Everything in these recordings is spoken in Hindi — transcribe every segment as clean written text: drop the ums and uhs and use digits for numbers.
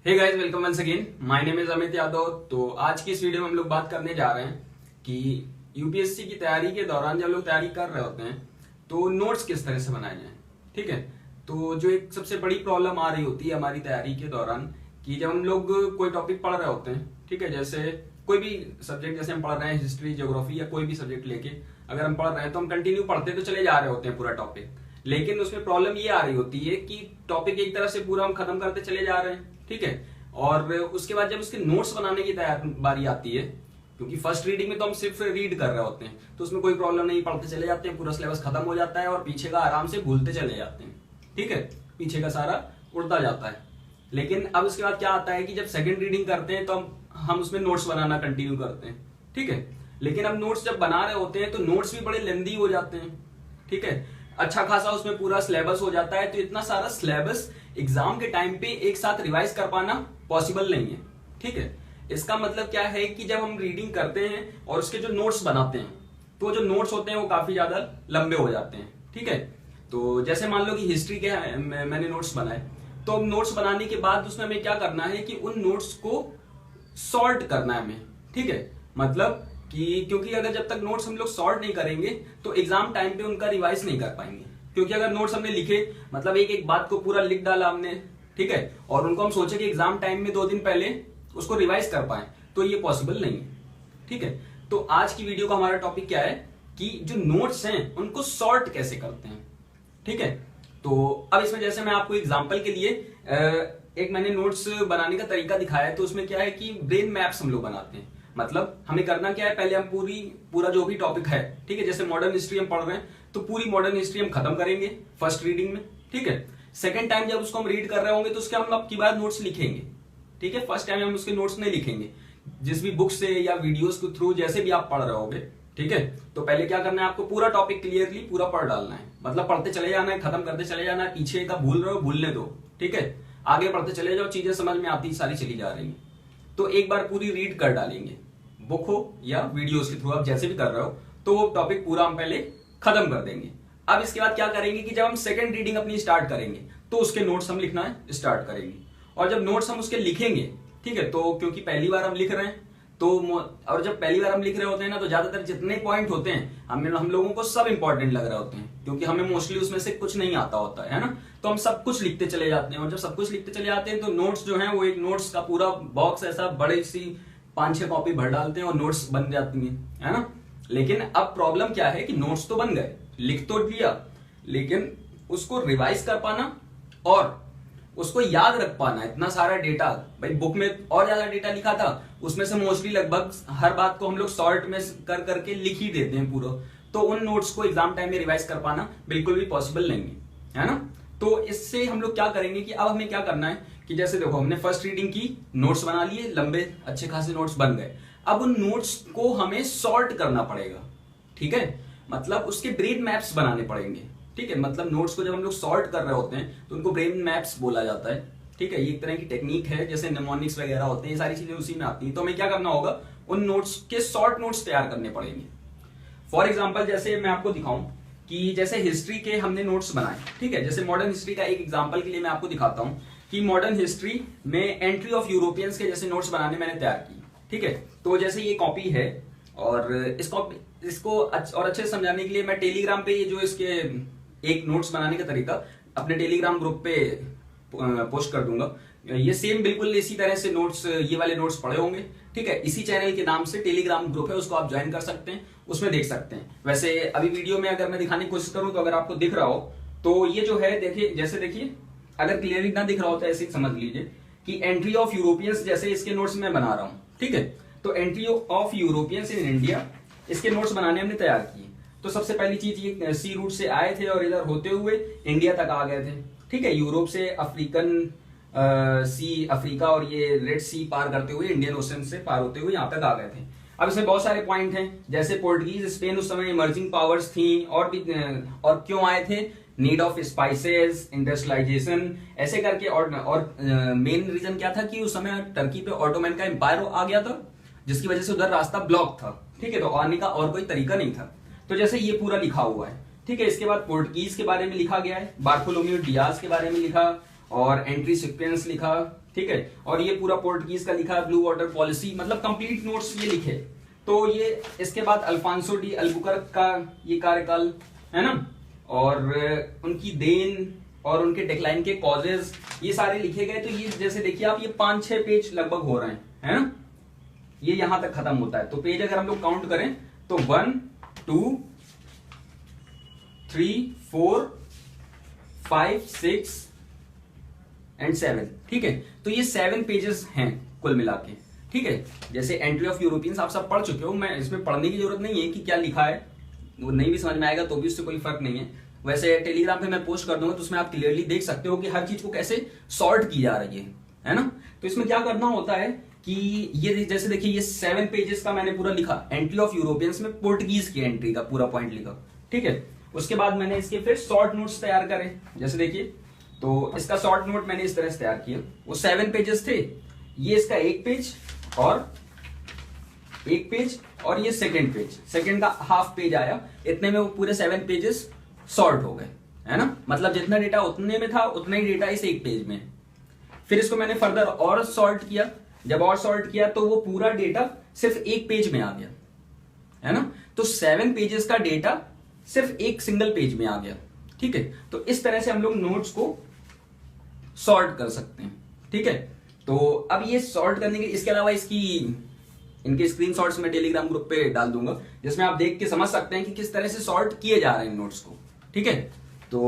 Hey guys, welcome once again. My name is Amit Yadav. तो आज की इस वीडियो में हम लोग बात करने जा रहे हैं कि यूपीएससी की तैयारी के दौरान जब लोग तैयारी कर रहे होते हैं तो नोट्स किस तरह से बनाए जाएं। ठीक है, तो जो एक सबसे बड़ी प्रॉब्लम आ रही होती है हमारी तैयारी के दौरान कि जब हम लोग कोई टॉपिक पढ़ रहे होते हैं, ठीक है, जैसे कोई भी सब्जेक्ट, जैसे हम पढ़ रहे हैं हिस्ट्री, ज्योग्राफी या कोई भी सब्जेक्ट लेके अगर हम पढ़ रहे हैं तो हम कंटिन्यू पढ़ते तो चले जा रहे होते हैं पूरा टॉपिक, लेकिन उसमें प्रॉब्लम ये आ रही होती है कि टॉपिक एक तरह से पूरा हम खत्म करते चले जा रहे हैं। ठीक है, और उसके बाद जब उसके नोट्स बनाने की बारी आती है, क्योंकि फर्स्ट रीडिंग में तो हम सिर्फ रीड कर रहे होते हैं तो उसमें कोई प्रॉब्लम नहीं, पढ़ते चले जाते हैं, पूरा सिलेबस खत्म हो जाता है और पीछे का आराम से भूलते चले जाते हैं। ठीक है, पीछे का सारा उड़ता जाता है। लेकिन अब उसके बाद क्या आता है कि जब सेकंड रीडिंग करते हैं तो हम उसमें नोट्स बनाना कंटिन्यू करते हैं। ठीक है, लेकिन अब नोट्स जब बना रहे होते हैं तो नोट्स भी बड़े लेंदी हो जाते हैं। ठीक है, अच्छा खासा उसमें पूरा सिलेबस हो जाता है, तो इतना सारा सिलेबस एग्जाम के टाइम पे एक साथ रिवाइज कर पाना पॉसिबल नहीं है। ठीक है, इसका मतलब क्या है कि जब हम रीडिंग करते हैं और उसके जो नोट्स बनाते हैं तो जो नोट्स होते हैं वो काफी ज्यादा लंबे हो जाते हैं। ठीक है, तो जैसे मान लो कि हिस्ट्री के मैंने नोट्स बनाए, तो अब नोट्स बनाने के बाद उसमें हमें क्या करना है कि उन नोट्स को सॉर्ट करना है हमें। ठीक है, मतलब कि क्योंकि अगर जब तक नोट्स हम लोग सॉर्ट नहीं करेंगे तो एग्जाम टाइम पे उनका रिवाइज नहीं कर पाएंगे। क्योंकि अगर नोट्स हमने लिखे, मतलब एक एक बात को पूरा लिख डाला हमने, ठीक है, और उनको हम सोचे कि एग्जाम टाइम में 2 दिन पहले उसको रिवाइज कर पाए, तो ये पॉसिबल नहीं है। ठीक है, तो आज की वीडियो का हमारा टॉपिक क्या है कि जो नोट्स हैं उनको सॉर्ट कैसे करते हैं। ठीक है, तो अब इसमें जैसे मैं आपको एग्जाम्पल के लिए एक मैंने नोट्स बनाने का तरीका दिखाया है, तो उसमें क्या है कि ब्रेन मैप्स हम लोग बनाते हैं। मतलब हमें करना क्या है, पहले हम पूरा जो भी टॉपिक है, ठीक है, जैसे मॉडर्न हिस्ट्री हम पढ़ रहे हैं तो पूरी मॉडर्न हिस्ट्री हम खत्म करेंगे फर्स्ट रीडिंग में। ठीक है, सेकंड टाइम जब उसको हम रीड कर रहे होंगे तो उसके हम अब की बार नोट्स लिखेंगे। ठीक है, फर्स्ट टाइम हम उसके नोट्स नहीं लिखेंगे, जिस भी बुक से या वीडियोस के थ्रू जैसे भी आप पढ़ रहे होगे। ठीक है, तो पहले क्या करना है, आपको पूरा टॉपिक क्लियरली पूरा पढ़ डालना है, मतलब पढ़ते चले जाना है, खत्म करते चले जाना है। पीछे का भूल रहे हो भूलने दो, ठीक है, आगे पढ़ते चले जाओ, चीजें समझ में आती सारी चली जा रही है। तो एक बार पूरी रीड कर डालेंगे, बुक हो या वीडियोस के थ्रू, आप जैसे भी कर रहे हो, तो वो टॉपिक पूरा हम पहले खत्म कर देंगे। अब इसके बाद क्या करेंगे कि जब हम सेकंड रीडिंग अपनी स्टार्ट करेंगे तो उसके नोट्स हम लिखना स्टार्ट करेंगे। और जब नोट्स हम उसके लिखेंगे, ठीक है, तो क्योंकि पहली बार हम लिख रहे हैं तो, और जब पहली बार हम लिख रहे होते हैं ना, तो ज्यादातर जितने पॉइंट होते हैं हम लोगों को सब इंपॉर्टेंट लग रहे होते हैं, क्योंकि हमें मोस्टली उसमें से कुछ नहीं आता होता है ना, तो हम सब कुछ लिखते चले जाते हैं। और जब सब कुछ लिखते चले जाते हैं तो नोट्स जो है वो एक नोट्स का पूरा बॉक्स ऐसा बड़ी सी 5-6 कॉपी भर डालते हैं और नोट्स बन जाती है ना। लेकिन अब प्रॉब्लम क्या है कि नोट्स तो बन गए, लिख तो दिया, लेकिन उसको रिवाइज कर पाना और उसको याद रख पाना, इतना सारा डेटा, भाई बुक में और ज्यादा डेटा लिखा था, उसमें से मोस्टली लगभग हर बात को हम लोग शॉर्ट में कर करके लिख ही देते हैं पूरा, तो उन नोट्स को एग्जाम टाइम में रिवाइज कर पाना बिल्कुल भी पॉसिबल नहीं है ना। तो इससे हम लोग क्या करेंगे कि अब हमें क्या करना है कि जैसे देखो, हमने फर्स्ट रीडिंग की, नोट्स बना लिए, लंबे अच्छे खासे नोट्स बन गए। अब उन नोट्स को हमें सॉर्ट करना पड़ेगा। ठीक है, मतलब उसके ब्रेन मैप्स बनाने पड़ेंगे। ठीक है, मतलब नोट्स को जब हम लोग सॉर्ट कर रहे होते हैं तो उनको ब्रेन मैप्स बोला जाता है। ठीक है, ये एक तरह की टेक्निक है, जैसे निमोनिक्स वगैरह होते हैं, ये सारी चीजें उसी में आती हैं। तो हमें क्या करना होगा, उन नोट्स के शॉर्ट नोट्स तैयार करने पड़ेंगे। फॉर एग्जाम्पल, जैसे मैं आपको दिखाऊं कि जैसे हिस्ट्री के हमने नोट्स बनाए, ठीक है, जैसे मॉडर्न हिस्ट्री का एक एग्जाम्पल के लिए मैं आपको दिखाता हूं कि मॉडर्न हिस्ट्री में एंट्री ऑफ यूरोपियंस के जैसे नोट्स बनाने मैंने तैयार की। ठीक है, तो जैसे ये कॉपी है और इसको और अच्छे से समझाने के लिए मैं टेलीग्राम पे ये जो इसके एक नोट्स बनाने का तरीका अपने टेलीग्राम ग्रुप पे पोस्ट कर दूंगा। ये सेम बिल्कुल इसी तरह से नोट्स, ये वाले नोट्स पड़े होंगे। ठीक है, इसी चैनल के नाम से टेलीग्राम ग्रुप है, उसको आप ज्वाइन कर सकते हैं, उसमें देख सकते हैं। वैसे अभी वीडियो में अगर मैं दिखाने की कोशिश करूं तो अगर आपको दिख रहा हो तो ये जो है, देखिए, जैसे देखिए, अगर क्लियरली ना दिख रहा हो तो ऐसे ही समझ लीजिए कि एंट्री ऑफ यूरोपियंस जैसे इसके नोट्स मैं बना रहा हूं। ठीक है, तो entry of Europeans in India, इसके नोट्स बनाने हमने तैयार किए। तो सबसे पहली चीज, ये सी रूट से आए थे और इधर होते हुए इंडिया तक आ गए थे। ठीक है, यूरोप से अफ्रीकन सी, अफ्रीका और ये रेड सी पार करते हुए इंडियन ओशन से पार होते हुए यहाँ तक आ गए थे। अब इसमें बहुत सारे पॉइंट हैं, जैसे पोर्टुगीज, स्पेन उस समय इमर्जिंग पावर्स थी, और क्यों आए थे, नीड ऑफ स्पाइसेस, इंडस्ट्रियलाइजेशन, ऐसे करके। और मेन रीजन क्या था कि उस समय टर्की पे ऑटोमन का एम्पायर आ गया था, जिसकी वजह से उधर रास्ता ब्लॉक था। ठीक है, तो आने का और कोई तरीका नहीं था। तो जैसे ये पूरा लिखा हुआ है। ठीक है, इसके बाद पोर्टुगीज के बारे में लिखा गया है, बार्थोलोम्यू डियाज के बारे में लिखा, और एंट्री सीक्वेंस लिखा, ठीक है। और ये पूरा पोर्टुगीज का लिखा है, ब्लू वाटर पॉलिसी, मतलब कंप्लीट नोट्स ये लिखे। तो ये इसके बाद अल्फांसो डी अल्बुकर्क का ये कार्यकाल है ना, और उनकी देन और उनके डिक्लाइन के कॉजेज ये सारे लिखे गए। तो ये जैसे देखिए आप, ये 5-6 पेज लगभग हो रहे हैं, है ना, ये यहां तक खत्म होता है। तो पेज अगर हम लोग काउंट करें तो 1 2 3 4 5 6 एंड 7, ठीक है। तो ये 7 पेजेस हैं कुल मिला के, ठीक है। जैसे एंट्री ऑफ यूरोपियंस आप सब पढ़ चुके हो, मैं इसमें पढ़ने की जरूरत नहीं है कि क्या लिखा है, वो नहीं भी समझ में आएगा तो भी उससे कोई फर्क नहीं है। वैसे टेलीग्राम पे मैं पोस्ट कर दूंगा, तो उसमें आप क्लियरली देख सकते हो कि हर चीज को कैसे सॉर्ट की जा रही है ना। तो इसमें क्या करना होता है कि ये जैसे देखिए, ये 7 पेजेस का मैंने पूरा लिखा, एंट्री ऑफ यूरोपियंस में पोर्टुगीज की एंट्री का पूरा पॉइंट लिखा, ठीक है। उसके बाद मैंने इसके फिर शॉर्ट नोट्स तैयार करे, जैसे देखिए, तो इसका शॉर्ट नोट मैंने इस तरह से तैयार किया। वो 7 पेजेस थे, ये इसका 1 पेज और 1 पेज और ये सेकंड पेज, सेकंड का हाफ पेज आया, इतने में वो पूरे 7 पेजेस सॉर्ट हो गए, है ना। मतलब जितना डेटा उतने में था उतना ही डेटा इस 1 पेज में। फिर इसको मैंने फर्दर और सॉर्ट किया, जब और सॉर्ट किया तो वो पूरा डेटा सिर्फ 1 पेज में आ गया, है ना। तो 7 पेजेस का डेटा सिर्फ एक सिंगल पेज में आ गया, ठीक है। तो इस तरह से हम लोग नोट्स को सॉर्ट कर सकते हैं, ठीक है। तो अब ये सॉर्ट करने के, इसके अलावा इनके स्क्रीनशॉट्स में टेलीग्राम ग्रुप पे डाल दूंगा, जिसमें आप देख के समझ सकते हैं कि किस तरह से सॉर्ट किए जा रहे हैं नोट्स को, ठीक है। तो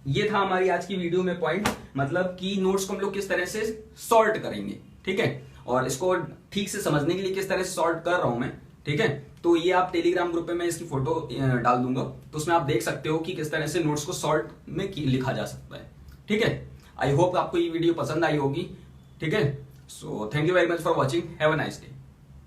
ये था हमारी आज की वीडियो में पॉइंट, मतलब कि नोट्स को हम लोग किस तरह से सॉर्ट करेंगे, ठीक है। और इसको ठीक से समझने के लिए किस तरह से सॉर्ट कर रहा हूं मैं, ठीक है। तो ये आप टेलीग्राम ग्रुप पे मैं इसकी फोटो डाल दूंगा, तो उसमें आप देख सकते हो कि किस तरह से नोट्स को सॉर्ट में लिखा जा सकता है, ठीक है। आई होप आपको ये वीडियो पसंद आई होगी, ठीक है। So thank you very much for watching, have a nice day.